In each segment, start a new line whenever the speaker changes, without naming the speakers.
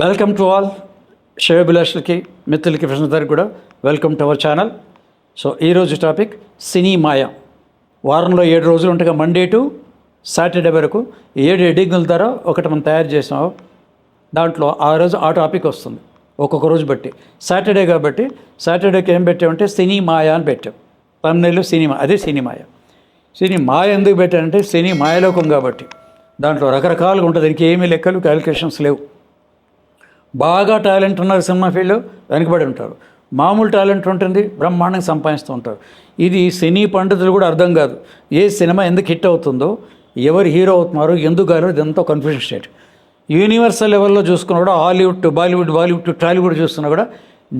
Welcome to all శ్రేయోభిలాషులకి మిత్రులకి friends కూడా welcome to our channel. So ఈరోజు టాపిక్ సినీ మాయ. వారంలో 7 రోజులు ఉంటాయి, మండే టు సాటర్డే వరకు 7 ఎడిటింగ్ల ద్వారా ఒకటి మనం తయారు చేసాం. దాంట్లో ఆ రోజు ఆ టాపిక్ వస్తుంది ఒక్కొక్క రోజు బట్టి. సాటర్డే కాబట్టి సాటర్డేకి ఏం పెట్టామంటే సినీ మాయ అని పెట్టాం. తమిళలో సినిమా, అదే సినీ మాయ. సినీ మాయ ఎందుకు పెట్టానంటే సినీ మాయలోకం కాబట్టి దాంట్లో రకరకాలుగా ఉంటుంది. దీనికి ఏమీ లెక్కలు క్యాలిక్యులేషన్స్ లేవు. బాగా టాలెంట్ ఉన్నారు సినిమా ఫీల్డ్లో, వెనకబడి ఉంటారు. మామూలు టాలెంట్ ఉంటుంది, బ్రహ్మాండంగా సంపాదిస్తూ ఉంటారు. ఇది సినీ పండితులు కూడా అర్థం కాదు. ఏ సినిమా ఎందుకు హిట్ అవుతుందో, ఎవరు హీరో అవుతున్నారో, ఎందుకు గారో ఇదంతా కన్ఫ్యూజన్ స్టేట్. యూనివర్సల్ లెవెల్లో చూసుకున్నా కూడా Hollywood to Bollywood, Bollywood to Tollywood చూస్తున్నా కూడా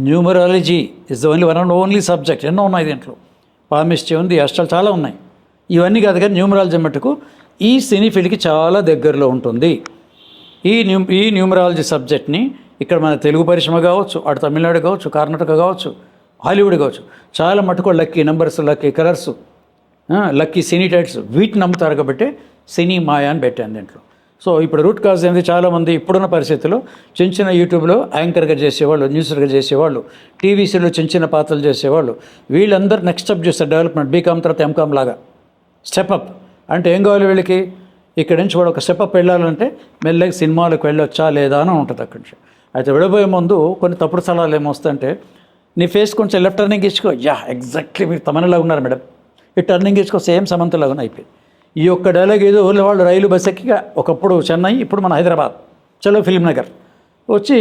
numerology is the only subject. ఎన్నో ఉన్నాయి దీంట్లో. పామిస్ట్రీ ఉంది, అష్టాలు చాలా ఉన్నాయి. ఇవన్నీ కాదు కానీ న్యూమరాలజీ మట్టుకు ఈ సినీ ఫీల్డ్కి చాలా దగ్గరలో ఉంటుంది. ఈ న్యూమరాలజీ సబ్జెక్ట్ని ఇక్కడ మన తెలుగు పరిశ్రమ కావచ్చు, అటు తమిళనాడు కావచ్చు, కర్ణాటక కావచ్చు, హాలీవుడ్ కావచ్చు, చాలా మటుకు lucky numbers, lucky colours, lucky సినీ టైట్స్ వీటిని నమ్ముతారు కాబట్టి సినీ మాయ అని పెట్టాను దీంట్లో. సో ఇప్పుడు రూట్ కాజ్ ఏంది, చాలామంది ఇప్పుడున్న పరిస్థితుల్లో చిన్న చిన్న యూట్యూబ్లో యాంకర్గా చేసేవాళ్ళు, న్యూస్గా చేసేవాళ్ళు, టీవీసీలో చిన్న చిన్న పాత్రలు చేసేవాళ్ళు, వీళ్ళందరూ నెక్స్ట్ స్టెప్ చేస్తారు. డెవలప్మెంట్ బీకామ్ తర్వాత ఎంకామ్ లాగా స్టెప్అప్ అంటే ఏం కావాలి వీళ్ళకి, ఇక్కడ నుంచి కూడా ఒక స్టెప్అప్ వెళ్ళాలంటే మెల్లగా సినిమాలకు వెళ్ళొచ్చా లేదా అని ఉంటుంది అక్కడి నుంచి. అయితే వెళ్ళబోయే ముందు కొన్ని తప్పుడు సలహాలు ఏమొస్తాయంటే, నీ ఫేస్ కొంచెం లెఫ్ట్ టర్నింగ్ ఇచ్చుకో, ఎగ్జాక్ట్లీ మీరు తమనలాగా ఉన్నారు మేడం, ఈ టర్నింగ్ ఇచ్చుకో సేమ్ సమంతలాగా అయిపోయింది. ఈ ఒక్క డైలాగ్ ఏదో ఊళ్ళో వాళ్ళు రైలు బస్ ఎక్కి ఒకప్పుడు చెన్నై, ఇప్పుడు మన హైదరాబాద్, చలో ఫిల్మ్ నగర్ వచ్చి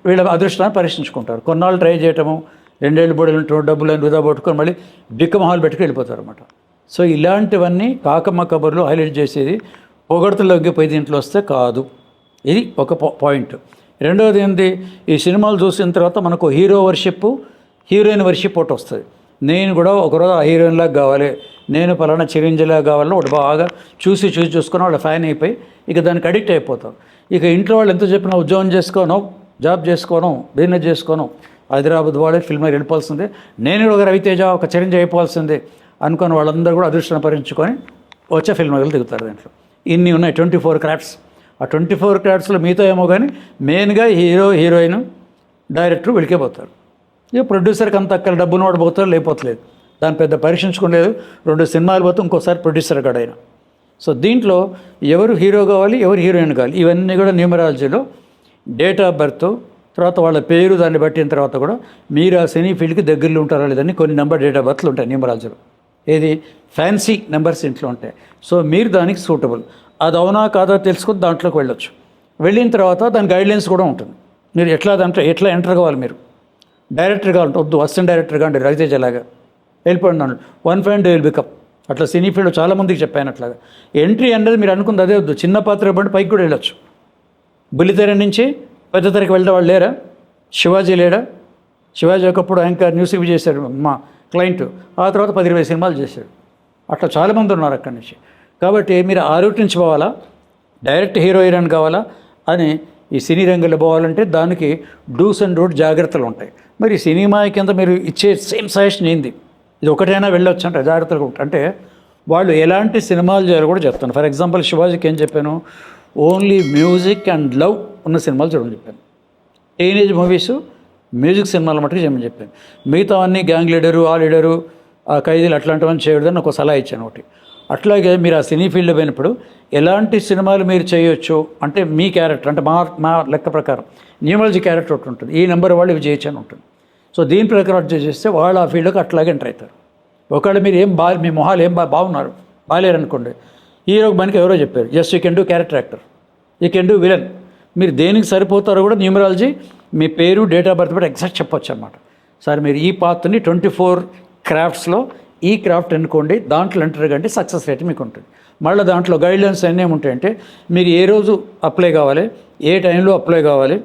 వీళ్ళ అదృష్టాన్ని పరీక్షించుకుంటారు. కొన్నాళ్ళు ట్రై చేయటము, 2 ఏళ్ళు బొడలు డబ్బులు అని వృధా పట్టుకొని మళ్ళీ బిక్క మొహాలు పెట్టుకు వెళ్ళిపోతారు అనమాట. సో ఇలాంటివన్నీ కాకమ్మ కబుర్లు హైలైట్ చేసేది పొగడతలోకి పోయి దీంట్లో వస్తే కాదు. ఇది ఒక పాయింట్. రెండవది ఏంటి, ఈ సినిమాలు చూసిన తర్వాత మనకు హీరో వర్షిప్, హీరోయిన్ వర్షిప్ ఒకటి వస్తుంది. నేను కూడా ఒకరోజు ఆ హీరోయిన్లాగా కావాలి, నేను పలానా చిరంజీవిలాగా కావాలని ఒకటి బాగా చూసుకొని వాళ్ళ ఫ్యాన్ అయిపోయి ఇక దానికి అడిక్ట్ అయిపోతారు. ఇక ఇంట్లో వాళ్ళు ఎంత చెప్పినా ఉద్యోగం చేసుకోను, జాబ్ చేసుకోను, బిజినెస్ చేసుకోను, హైదరాబాద్ వాళ్ళే ఫిల్మ్ వెళ్ళిపోవాల్సిందే, నేను కూడా ఒక రవితేజ, ఒక చిరంజీవి అయిపోవాల్సిందే అనుకుని వాళ్ళందరూ కూడా అదృష్టం పరించుకొని వచ్చే ఫిల్మ్ నగర్లు దిగుతారు. దాంట్లో ఇన్ని ఉన్నాయి 24 క్రాఫ్ట్స్. ఆ 24 క్రాఫ్ట్స్లో మీతో ఏమో కానీ మెయిన్గా హీరో, హీరోయిన్, డైరెక్టర్ వీళ్ళకే పోతారు. ఇక ప్రొడ్యూసర్కి అంత అక్కడ డబ్బులు వాడు పోతారు, లేకపోతలేదు. దాన్ని పెద్ద పరీక్షించుకోలేదు. 2 సినిమాలు పోతే ఇంకోసారి ప్రొడ్యూసర్ కాడైనా. సో దీంట్లో ఎవరు హీరో కావాలి, ఎవరు హీరోయిన్ కావాలి, ఇవన్నీ కూడా న్యూమరాలజీలో డేట్ ఆఫ్ బర్త్, తర్వాత వాళ్ళ పేరు దాన్ని బట్టిన తర్వాత కూడా మీరు ఆ సినీ ఫీల్డ్కి దగ్గరలో ఉంటారా లేదని కొన్ని నెంబర్ డేట్ ఆఫ్ బర్త్లు ఉంటాయి న్యూమరాలజీలో. ఏది ఫ్యాన్సీ నెంబర్స్ ఇంట్లో ఉంటాయి. సో మీరు దానికి సూటబుల్, అది అవునా కాదా తెలుసుకొని దాంట్లోకి వెళ్ళొచ్చు. వెళ్ళిన తర్వాత దాని గైడ్లైన్స్ కూడా ఉంటుంది. మీరు ఎట్లా ఎంటర్ కావాలి, మీరు డైరెక్టర్ కావాలంటే వద్దు, అసిస్టెంట్ డైరెక్టర్ కాండి రవితేజ లాగా వెళ్ళిపోండి అన్నాడు. 1.2 విల్ బికమ్ అట్లా సినీ ఫీల్డ్ చాలామందికి చెప్పాను. అట్లాగా ఎంట్రీ అనేది మీరు అనుకుంది అదే వద్దు, చిన్న పాత్ర ఇవ్వండి, పైకి కూడా వెళ్ళొచ్చు. బుల్లితెర నుంచి పెద్ద తెరకి వెళ్ళే వాళ్ళు లేరా? శివాజీ లేడా? శివాజీ ఒకప్పుడు యాంకర్ న్యూస్ ఇవి చేశాడు మా క్లయింట్, ఆ తర్వాత 10-20 సినిమాలు చేశాడు. అట్లా చాలామంది ఉన్నారు అక్కడి నుంచి. కాబట్టి మీరు ఆ రూట్ నుంచి పోవాలా, డైరెక్ట్ హీరో హీరోయిన్ కావాలా అని ఈ సినీ రంగంలో పోవాలంటే దానికి డూస్ అండ్ డూట్ జాగ్రత్తలు ఉంటాయి. మరి సినిమా కింద మీరు ఇచ్చే సేమ్ సజెషన్ ఏంది, ఇది ఒకటైనా వెళ్ళొచ్చు అంటే జాగ్రత్తలు అంటే వాళ్ళు ఎలాంటి సినిమాలు చేయాలో కూడా చెప్తాను. ఫర్ ఎగ్జాంపుల్ శివాజీకి ఏం చెప్పాను, ఓన్లీ మ్యూజిక్ అండ్ లవ్ ఉన్న సినిమాలు చూడమని చెప్పాను. టీనేజ్ మూవీస్, మ్యూజిక్ సినిమాలు మట్టుకు చేయమని చెప్పాను. మిగతా అన్నీ గ్యాంగ్ లీడరు, ఆ లీడరు, ఆ ఖైదీలు అట్లాంటివన్నీ చేయడదని ఒక సలహా ఇచ్చాను ఒకటి. అట్లాగే మీరు ఆ సినీ ఫీల్డ్లో పోయినప్పుడు ఎలాంటి సినిమాలు మీరు చేయొచ్చు అంటే మీ క్యారెక్టర్ అంటే మా లెక్క ప్రకారం న్యూమరాలజీ క్యారెక్టర్ ఒకటి ఉంటుంది, ఈ నెంబర్ వాళ్ళు ఇవి చేయొచ్చు అని ఉంటుంది. సో దీని ప్రకారం చేస్తే వాళ్ళు ఆ ఫీల్డ్కి అట్లాగే ఎంటర్ అవుతారు. ఒకవేళ మీరు మీ మొహాలు ఏం బాగున్నారు, బాగాలేరు అనుకోండి, హీరోకి మనకి ఎవరో చెప్పారు, you can do character actor, you can do villain, మీరు దేనికి సరిపోతారో కూడా న్యూమరాలజీ మీ పేరు, డేట్ ఆఫ్ బర్త్ బట్టి ఎగ్జాక్ట్ చెప్పొచ్చు అన్నమాట. సార్ మీరు ఈ పాత్రని 24 క్రాఫ్ట్స్లో ఈ క్రాఫ్ట్ ఎన్నుకోండి, దాంట్లో ఎంటర్ కంటే సక్సెస్ రేట్ మీకు ఉంటుంది. మళ్ళీ దాంట్లో గైడ్లైన్స్ అన్నీ ఏముంటాయంటే మీరు ఏ రోజు అప్లై కావాలి, ఏ టైంలో అప్లై కావాలి,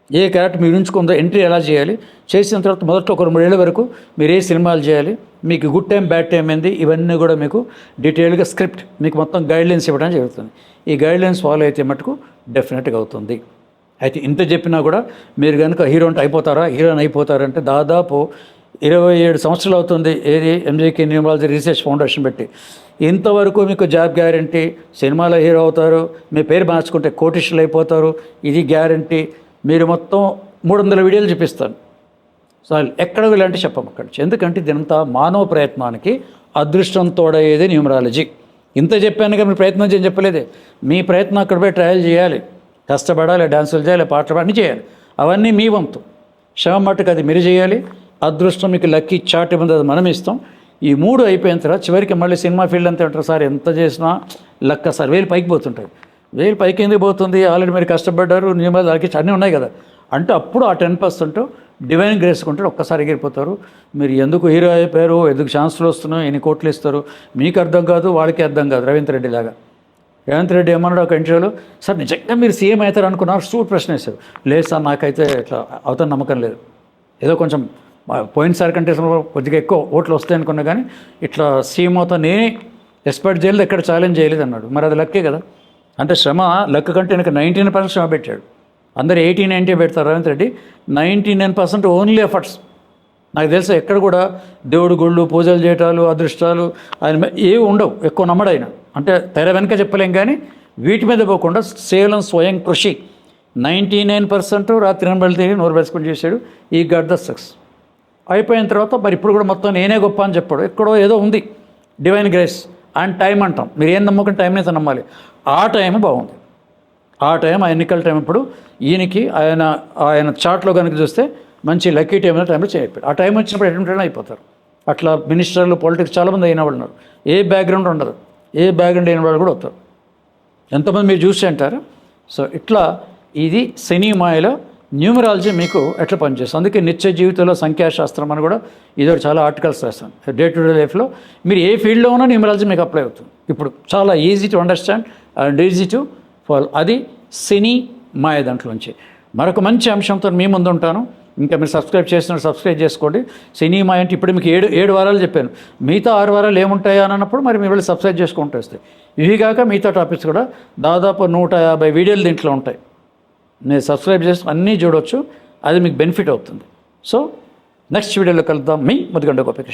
ఏ క్యారెక్టర్ మీరు ఉంచుకుందో ఎంట్రీ ఎలా చేయాలి, చేసిన తర్వాత మొదట్లో 1-3 ఏళ్ళ వరకు మీరు ఏ సినిమాలు చేయాలి, మీకు గుడ్ టైం బ్యాడ్ టైం ఏంది, ఇవన్నీ కూడా మీకు డీటెయిల్గా స్క్రిప్ట్ మీకు మొత్తం గైడ్లైన్స్ ఇవ్వడం జరుగుతుంది. ఈ గైడ్లైన్స్ ఫాలో అయితే మటుకు డెఫినెట్గా అవుతుంది. అయితే ఇంత చెప్పినా కూడా మీరు కనుక హీరోయిన్ అయిపోతారంటే దాదాపు 27 సంవత్సరాలు అవుతుంది ఏది ఎంజేకే న్యూమరాలజీ రీసెర్చ్ ఫౌండేషన్ పెట్టి. ఇంతవరకు మీకు జాబ్ గ్యారంటీ, సినిమాలో హీరో అవుతారు, మీ పేరు మార్చుకుంటే కోటీశ్వరులు అయిపోతారు, ఇది గ్యారంటీ, మీరు మొత్తం 300 వీడియోలు చూపిస్తాను. సో ఎక్కడ ఇలాంటి చెప్పం అక్కడి నుంచి. ఎందుకంటే ఇదంతా మానవ ప్రయత్నానికి అదృష్టం తోడయ్యేది న్యూమరాలజీ. ఇంత చెప్పాను కానీ మీరు ప్రయత్నం చేయని చెప్పలేదే. మీ ప్రయత్నం అక్కడ పోయి ట్రయల్ చేయాలి, కష్టపడాలి, డాన్సులు చేయాలి, పాటలు అన్నీ చేయాలి. అవన్నీ మీ వంతు. శ్రమ మట్టుకు అది మీరు చేయాలి. అదృష్టం మీకు లక్కీ చాట్ ఉంది, అది మనం ఇస్తాం. ఈ 3 అయిపోయిన తర్వాత చివరికి మళ్ళీ సినిమా ఫీల్డ్ అంతా ఉంటారు సార్, ఎంత చేసినా లక్క సార్, 1000 పైకి పోతుంటారు. 1000 పైకి ఎందుకు పోతుంది? ఆల్రెడీ మీరు కష్టపడ్డారు, న్యూమరాలజీ దానికి అన్నీ ఉన్నాయి కదా అంటే అప్పుడు ఆ 10% డివైన్ గ్రేస్ కొంటారు, ఒక్కసారి ఎగిరిపోతారు. మీరు ఎందుకు హీరో అయిపోయారు, ఎందుకు ఛాన్సులు వస్తున్నాయి, ఎన్ని కోట్లు ఇస్తారు, మీకు అర్థం కాదు, వాళ్ళకి అర్థం కాదు. రేవంత్ రెడ్డి లాగా. రేవంత్ రెడ్డి ఏమన్నాడు ఒక ఇంటర్వ్యూలో, సార్ నిజంగా మీరు సీఎం అవుతారు అనుకున్నారు, సూట్ ప్రశ్న వేశారు. లేదు సార్, నాకైతే ఇట్లా అవుతాను నమ్మకం లేదు, ఏదో కొంచెం పోయినసారి కంటే కొద్దిగా ఎక్కువ ఓట్లు వస్తాయి అనుకున్నా కానీ ఇట్లా సీఎం అవుతా నేనే ఎక్స్పెక్ట్ చేయలేదు, ఎక్కడ ఛాలెంజ్ చేయలేదు అన్నాడు. మరి అది లక్కే కదా. అంటే శ్రమ లెక్క కంటే నాకు 99% శ్రమ పెట్టాడు. అందరు 80-90 పెడతారు. Revanth Reddy 99% only efforts. నాకు తెలుసు ఎక్కడ కూడా దేవుడు గుళ్ళు, పూజలు చేయటాలు, అదృష్టాలు ఆయన ఏవి ఉండవు. ఎక్కువ నమ్మడు ఆయన. అంటే తెర వెనక చెప్పలేం కానీ వీటి మీద పోకుండా కేవలం స్వయం కృషి. 99% రాత్రి నెంబర్లు తిరిగి నోరు వేసుకొని చేశాడు. ఈ గట్ ద సక్సెస్. అయిపోయిన తర్వాత మరి ఇప్పుడు కూడా మొత్తం నేనే గొప్ప అని చెప్పాడు. ఎక్కడో ఏదో ఉంది డివైన్ గ్రేస్ అండ్ టైం అంటాం. మీరు ఏం నమ్మకం టైంనే నమ్మాలి. ఆ టైం బాగుంది. ఆ టైం ఆ ఎన్నికల టైం ఇప్పుడు ఈయనకి ఆయన చాట్లో కనుక చూస్తే మంచి లక్కీ టైంలో చేయకపోయాడు. ఆ టైం వచ్చినప్పుడు ఎటువంటి అయిపోతారు. అట్లా మినిస్టర్లు, పాలిటిక్స్ చాలామంది అయిన వాళ్ళు ఉన్నారు. ఏ బ్యాక్గ్రౌండ్ ఉండదు, ఏ బ్యాక్గ్రౌండ్ అయిన వాళ్ళు కూడా వస్తారు. ఎంతమంది మీరు చూసి అంటారు. సో ఇట్లా ఇది శని మాయలో న్యూమరాలజీ మీకు ఎట్లా పనిచేస్తుంది. అందుకే నిత్య జీవితంలో సంఖ్యాశాస్త్రం అని కూడా ఇదో చాలా ఆర్టికల్స్ రాస్తాను. డే టు డే లైఫ్లో మీరు ఏ ఫీల్డ్లో ఉన్నా న్యూమరాలజీ మీకు అప్లై అవుతుంది. ఇప్పుడు చాలా easy to understand and easy to follow. అది శని మాయ దాంట్లోంచి. మరొక మంచి అంశంతో మీ ముందు ఉంటాను. ఇంకా మీరు సబ్స్క్రైబ్ చేస్తున్నారు, సబ్స్క్రైబ్ చేసుకోండి. శని మాయ అంటే ఇప్పుడు మీకు 7 వారాలు చెప్పాను. మిగతా 6 వారాలు ఏముంటాయా అని అన్నప్పుడు మరి మీరు వెళ్ళి సబ్స్క్రైబ్ చేసుకుంటూ వస్తాయి. ఇవి కాక మిగతా టాపిక్స్ కూడా దాదాపు 150 వీడియోలు దీంట్లో ఉంటాయి. నేను సబ్స్క్రైబ్ చేసి అన్నీ చూడవచ్చు. అది మీకు బెనిఫిట్ అవుతుంది. సో నెక్స్ట్ వీడియోలో కలుద్దాం. మీ ముదిగొండ గోపికృష్ణ.